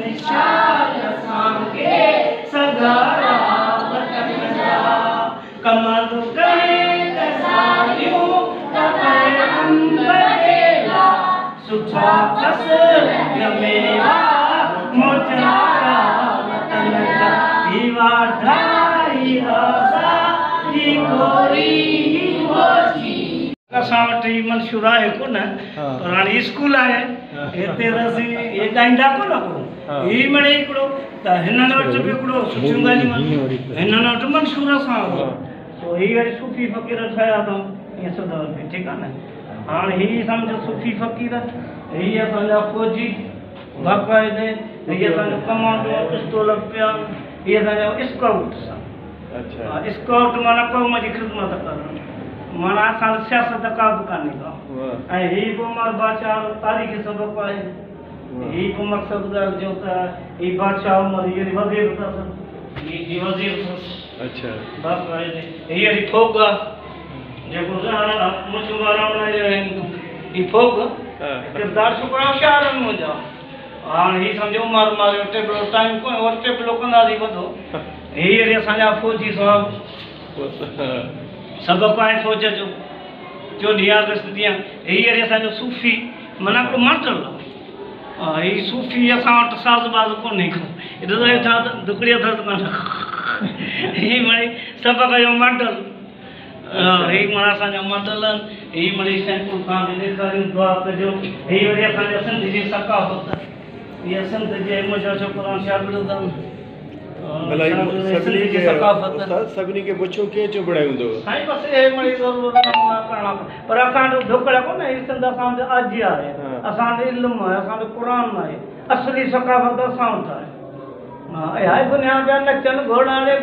निशान सांगे सगारा वतन जा कमंद कहे कसारियों कपे अंबरेला सुठा फसल मेवा मोचारा वतन जा दीवा ढाई आसा की गोरी मोची असां वटि मंशूर आहे कोन पर हाणे स्कूल आहे हिते रसी ये गाईंदा कोन को ही मणे हिकिड़ो त हिननि वटि बि हिकिड़ो सुठियूं ॻाल्हियूं हिननि वटि मंशूर सां तो ही वरी सूफ़ी फ़क़ीर ठहिया अथऊं ईअं सुधो ठीकु आहे न हाणे ही सम्झो सूफ़ी फ़क़ीर ही असांजा फ़ौजी बाक़ाइदे ही असांजो कमांडो पिस्तौल पिया ही असांजो स्काउट अच्छा स्काउट माना क़ौम जी ख़िदमत करणु माना असां सियासत का बि कान्हे का ऐं हीअ बि उमर बादशाह तारीख़ सबक़ आहे हीअ बि मक़सदु ॻाल्हि जो त हीअ बादशाह उमर हीअ वज़ीर अथसि हीअ वज़ीर अथसि अच्छा बसि हीअ फोक आहे जेको मुछ वारा हीअ फोक किरदार छोकिरा होशियार आहिनि मुंहिंजा हाणे हीअ सम्झो उमर मारियो टेबलो टाइम कोन वरी टेबलो कंदासीं वधो हीअ वरी असांजा फ़ौजी साहब सबक़ आहे फ़ौज जो 14 अगस्त ॾींहुं हीअ वरी असांजो सूफ़ी माना हिकिड़ो माटल आहे हीअ सूफ़ी असां वटि साज़बाज़ कोन्हे को ॾिसो हेठां दुकड़ी अथसि कान हीअ मिड़ई सबक़ जो माटल हीअ माना असांजा माटल आहिनि हीअ मिड़ई सैंपुल खां बि ॾेखारियूं दुआ कजो हीअ वरी असांजो सिंध जी सकाफ़त हीअ सिंध जे मुंहिंजा छोकिरा शागिर्द आहिनि सभिनी खे पुछो कीअं चुभड़ायूं अथव साईं बसि हे मिड़ई ज़रूरु करणा पर असांजो ढुकड़ कोन्हे हीअ सिंध असांजो अॼु आहे असांजो इल्मु आहे असांजो क़ुरान आहे असली सकाफ़त असां वटि आहे हा आहे दुनिया पिया नचनि घोड़ाड़े